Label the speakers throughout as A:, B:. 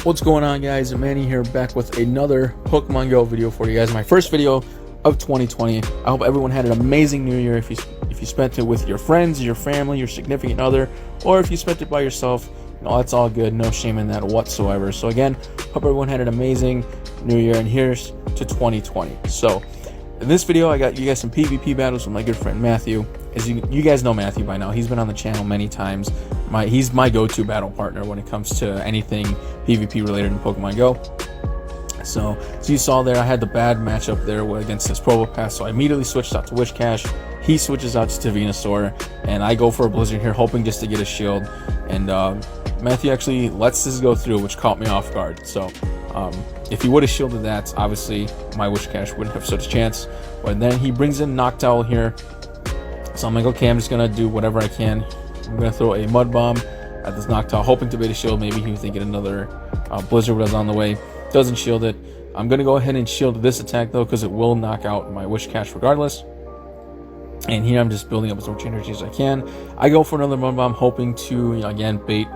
A: What's going on, guys? Manny here, back with another Pokemon Go video for you guys. My first video of 2020. I hope everyone had an amazing new year. If you spent it with your friends, your family, your significant other, or if you spent it by yourself, that's all good. No shame in that whatsoever. So again, hope everyone had an amazing new year, and here's to 2020. So in this video, I got you guys some PvP battles with my good friend Matthew. As you guys know Matthew by now, he's been on the channel many times. He's my go-to battle partner when it comes to anything PvP related in Pokemon Go. So you saw there, I had the bad matchup there against this Probopass, so I immediately switched out to Wishcash. He switches out to Venusaur, and I go for a Blizzard here, hoping just to get a shield. And Matthew actually lets this go through, which caught me off guard. So if he would have shielded that, obviously my Wishcash wouldn't have such a chance. But then he brings in Noctowl here. So I'm like, okay, I'm just going to do whatever I can. I'm going to throw a Mud Bomb at this Noctowl, hoping to bait a shield. Maybe he was thinking another Blizzard was on the way. Doesn't shield it. I'm going to go ahead and shield this attack, though, because it will knock out my Wishcash regardless. And here I'm just building up as much energy as I can. I go for another Mud Bomb, hoping to, again, bait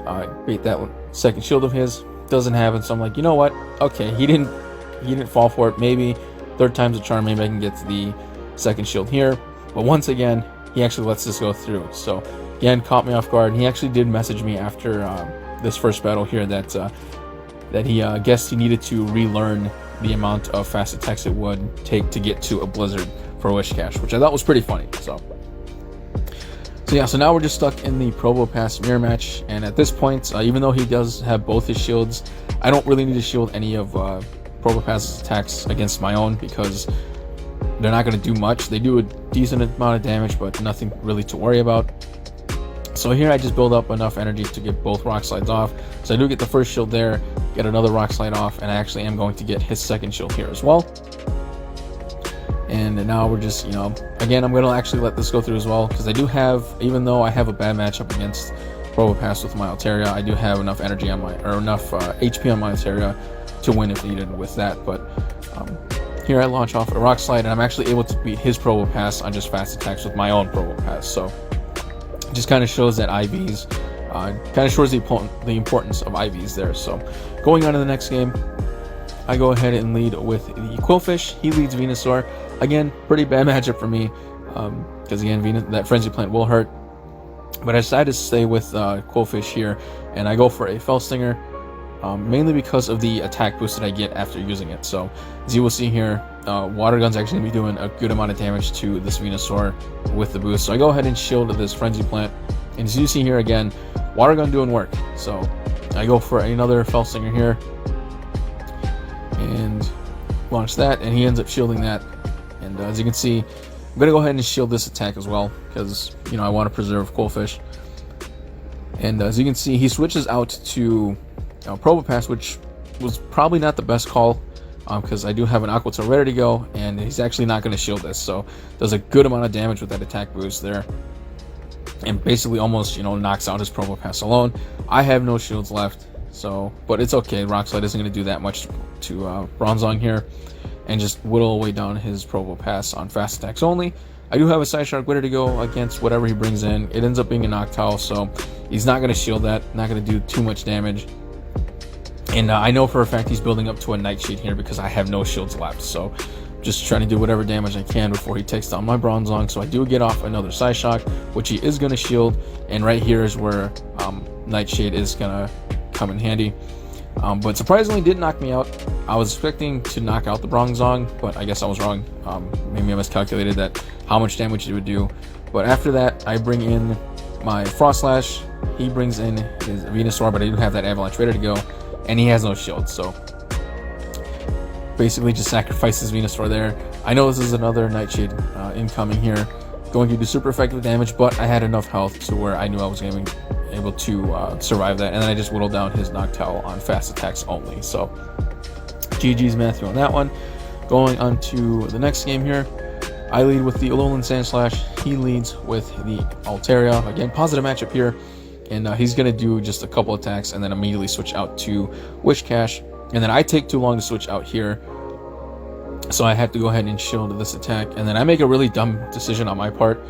A: that second shield of his. Doesn't have it, so I'm like, you know what? Okay, he didn't fall for it. Maybe third time's a charm. Maybe I can get to the second shield here. But once again, he actually lets this go through. So again, caught me off guard. And he actually did message me after this first battle here that he guessed he needed to relearn the amount of fast attacks it would take to get to a Blizzard for Wishcash, which I thought was pretty funny. So yeah, so now we're just stuck in the Probopass mirror match, and at this point, even though he does have both his shields, I don't really need to shield any of Probopass's attacks against my own, because they're not going to do much. They do a decent amount of damage, but nothing really to worry about. So here I just build up enough energy to get both Rock Slides off. So I do get the first shield there, get another Rock Slide off, and I actually am going to get his second shield here as well. And now we're just, again, I'm going to actually let this go through as well, because I do have, even though I have a bad matchup against Probopass with my Altaria, I do have enough energy on enough HP on my Altaria to win if needed with that. But here I launch off a Rock Slide, and I'm actually able to beat his Probopass on just fast attacks with my own Probopass. So it just kind of shows that IVs, kind of shows the importance of IVs there. So going on to the next game, I go ahead and lead with the Quillfish. He leads Venusaur. Again, pretty bad matchup for me, because again, that Frenzy Plant will hurt. But I decided to stay with Quillfish here, and I go for a Fell Stinger, mainly because of the attack boost that I get after using it. So as you will see here, Water Gun's actually going to be doing a good amount of damage to this Venusaur with the boost. So I go ahead and shield this Frenzy Plant, and as you see here again, Water Gun doing work. So I go for another Fell Stinger here, and launch that, and he ends up shielding that. And as you can see, I'm going to go ahead and shield this attack as well, because I want to preserve Quillfish. And as you can see, he switches out to Probopass, which was probably not the best call, because I do have an Aqua Tail ready to go, and he's actually not going to shield this, so does a good amount of damage with that attack boost there, and basically almost knocks out his Probopass alone. I have no shields left, so but it's okay. Rock Slide isn't going to do that much to Bronzong here, and just whittle away down his Probopass on fast attacks only. I do have a Side Shark ready to go against whatever he brings in. It ends up being a Noctowl, so he's not going to shield that, not going to do too much damage. And I know for a fact he's building up to a Nightshade here, because I have no shields left. So just trying to do whatever damage I can before he takes down my Bronzong. So I do get off another Side Shock, which he is going to shield. And right here is where Nightshade is going to come in handy. But surprisingly didn't knock me out. I was expecting to knock out the Bronzong, but I guess I was wrong. Maybe I miscalculated how much damage it would do. But after that, I bring in my Frost Slash. He brings in his Venusaur, but I do have that Avalanche ready to go, and he has no shield. So basically just sacrifices Venusaur there. I know this is another Nightshade incoming here, going to do super effective damage, but I had enough health to where I knew I was going to be able to survive that, and then I just whittled down his Noctowl on fast attacks only. So GG's Matthew on that one. Going on to the next game here, I lead with the Alolan Sandslash. He leads with the Altaria. Again, positive matchup here, and he's going to do just a couple attacks and then immediately switch out to Wishcash, and then I take too long to switch out here, so I have to go ahead and shield this attack, and then I make a really dumb decision on my part.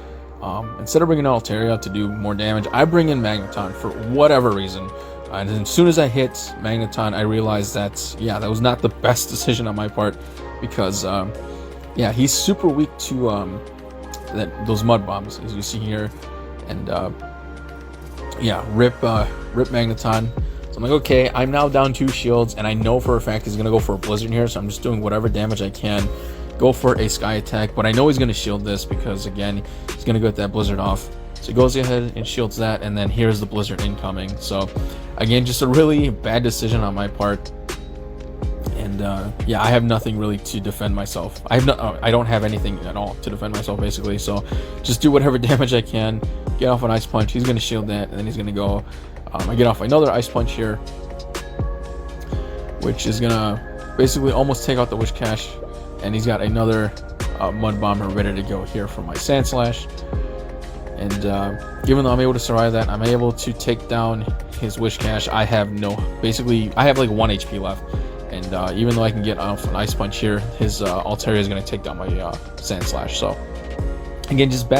A: Instead of bringing out Altaria to do more damage, I bring in Magneton for whatever reason. And as soon as I hit Magneton, I realized that, yeah, that was not the best decision on my part, because yeah, he's super weak to those mud bombs, as you see here. And yeah, rip Magneton. So I'm like, okay, I'm now down 2 shields, and I know for a fact he's gonna go for a blizzard here, so I'm just doing whatever damage I can, go for a sky attack. But I know he's gonna shield this, because again, he's gonna get that blizzard off. So he goes ahead and shields that, and then here's the blizzard incoming. So again, just a really bad decision on my part. And yeah, I have nothing really to defend myself. I don't have anything at all to defend myself, basically. So just do whatever damage I can, get off an ice punch. He's gonna shield that, and then he's gonna go. I get off another ice punch here, which is gonna basically almost take out the Wish Cache, and he's got another mud bomber ready to go here for my Sand Slash. And even though I'm able to survive that, I'm able to take down his Wish Cache. I have like 1 HP left, and even though I can get off an ice punch here, his Altaria is going to take down my Sand Slash. So again, just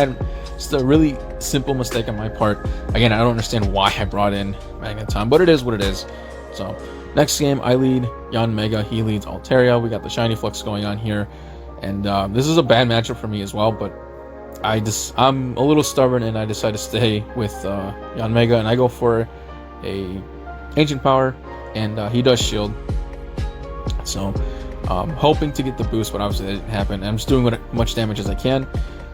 A: a really simple mistake on my part. Again, I don't understand why I brought in Magneton, but it is what it is. So next game, I lead Yanmega, he leads Altaria. We got the Shiny Flux going on here, and this is a bad matchup for me as well, but I'm a little stubborn, and I decide to stay with Yanmega, and I go for a Ancient Power, and he does shield. So hoping to get the boost, but obviously that didn't happen. I'm just doing as much damage as I can.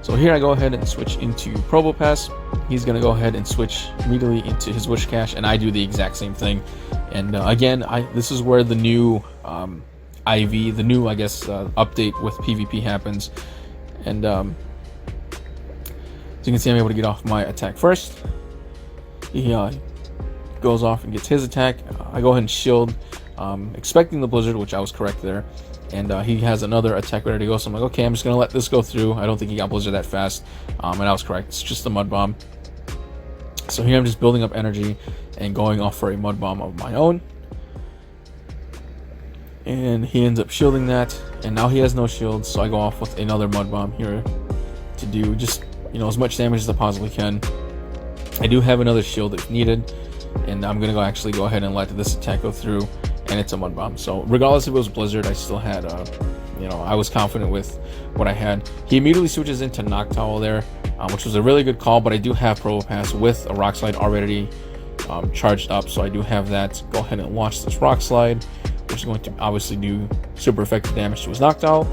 A: So here I go ahead and switch into Probopass. He's going to go ahead and switch immediately into his Wish Cache, and I do the exact same thing. And again, this is where the new IV, the new, I guess, update with PvP happens. And as you can see, I'm able to get off my attack first. He goes off and gets his attack. I go ahead and shield, expecting the blizzard, which I was correct there. And he has another attack ready to go, so I'm like, okay, I'm just going to let this go through. I don't think he got blizzard that fast, and I was correct. It's just a mud bomb. So here I'm just building up energy and going off for a mud bomb of my own. And he ends up shielding that, and now he has no shield, so I go off with another mud bomb here to do just, as much damage as I possibly can. I do have another shield if needed, and I'm going to actually go ahead and let this attack go through. And it's a mud bomb. So regardless if it was blizzard, I still had I was confident with what I had. He immediately switches into Noctowl there, which was a really good call, but I do have Probopass with a Rock Slide already charged up, so I do have that. Go ahead and launch this Rock Slide, which is going to obviously do super effective damage to his Noctowl,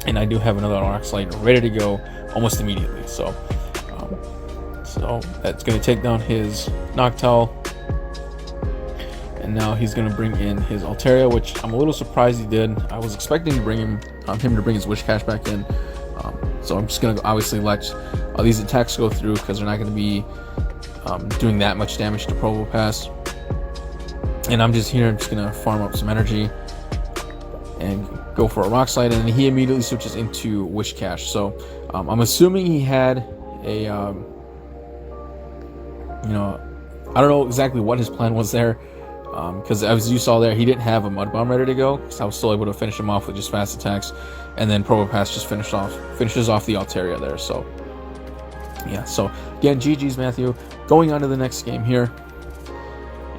A: and I do have another Rock Slide ready to go almost immediately. So that's going to take down his Noctowl. And now he's going to bring in his Altaria, which I'm a little surprised he did. I was expecting to bring him to bring his Wish Cache back in. So I'm just going to obviously let these attacks go through, because they're not going to be doing that much damage to Probopass. And I'm just here, I'm just going to farm up some energy and go for a Rock Slide. And then he immediately switches into Wish Cache. So I'm assuming he had a, I don't know exactly what his plan was there. Because as you saw there, he didn't have a mud bomb ready to go, so I was still able to finish him off with just fast attacks, and then Probopass just finishes off the Altaria there. So yeah, so again, GG's Matthew. Going on to the next game here,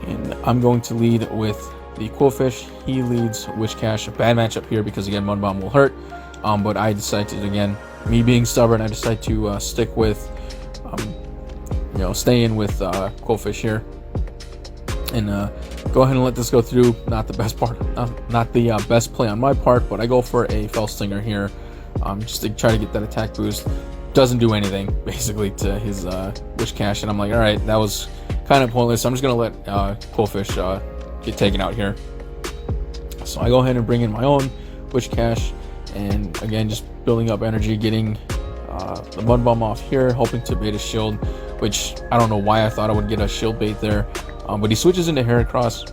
A: and I'm going to lead with the Quillfish. He leads Wish Cache. A bad matchup here because again, mud bomb will hurt, but I decided, again, me being stubborn, I decided to stick with stay in with Quillfish here, and go ahead and let this go through. Not the best part, not the best play on my part, but I go for a Fell Stinger here, just to try to get that attack boost. Doesn't do anything basically to his Wish Cache, and I'm like, all right, that was kind of pointless. So I'm just gonna let Quillfish get taken out here. So I go ahead and bring in my own Wish Cache, and again, just building up energy, getting the mud bomb off here, hoping to bait a shield, which I don't know why I thought I would get a shield bait there. But he switches into Heracross,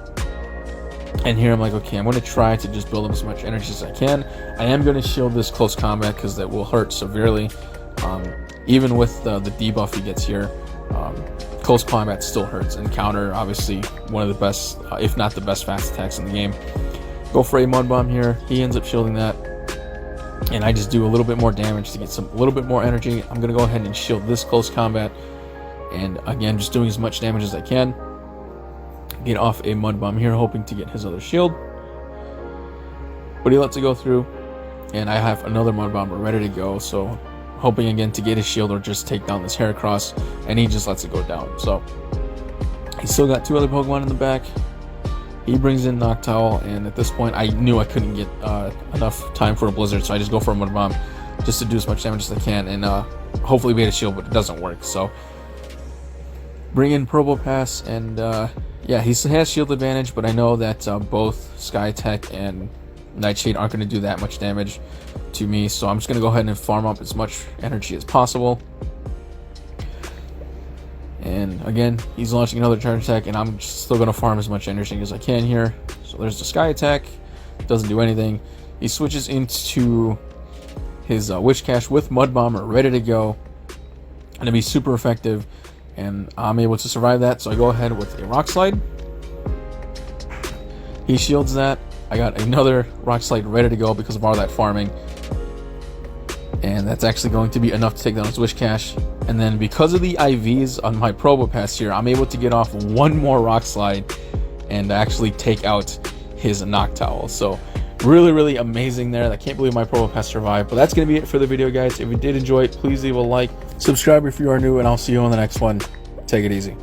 A: and here I'm like, okay, I'm going to try to just build up as much energy as I can. I am going to shield this close combat because that will hurt severely. Even with the debuff he gets here, close combat still hurts, and counter, obviously, one of the best, if not the best fast attacks in the game. Go for a Mud Bomb here. He ends up shielding that, and I just do a little bit more damage to get a little bit more energy. I'm going to go ahead and shield this close combat, and again, just doing as much damage as I can. get off a mud bomb here, hoping to get his other shield. But he lets it go through, and I have another mud bomber ready to go, so hoping again to get his shield or just take down this Heracross, and he just lets it go down. So he's still got 2 other Pokemon in the back. He brings in Noctowl, and at this point I knew I couldn't get enough time for a Blizzard, so I just go for a mud bomb just to do as much damage as I can, and hopefully beat a shield, but it doesn't work. So bring in Probopass, and yeah, he has shield advantage, but I know that both Sky Tech and Nightshade aren't going to do that much damage to me, so I'm just going to go ahead and farm up as much energy as possible. And again, he's launching another charge attack, and I'm still going to farm as much energy as I can here. So there's the Sky Attack, doesn't do anything. He switches into his Witch Cache with Mud Bomber ready to go, and to be super effective, and I'm able to survive that. So I go ahead with a Rock Slide. He shields that. I got another Rock Slide ready to go because of all that farming, and that's actually going to be enough to take down his Wish Cache. And then because of the IVs on my Probopass here, I'm able to get off one more Rock Slide and actually take out his Noctowl. So really amazing there. I can't believe my Probopass survived. But that's going to be it for the video, guys. If you did enjoy it, please leave a like, subscribe if you are new, and I'll see you on the next one. Take it easy.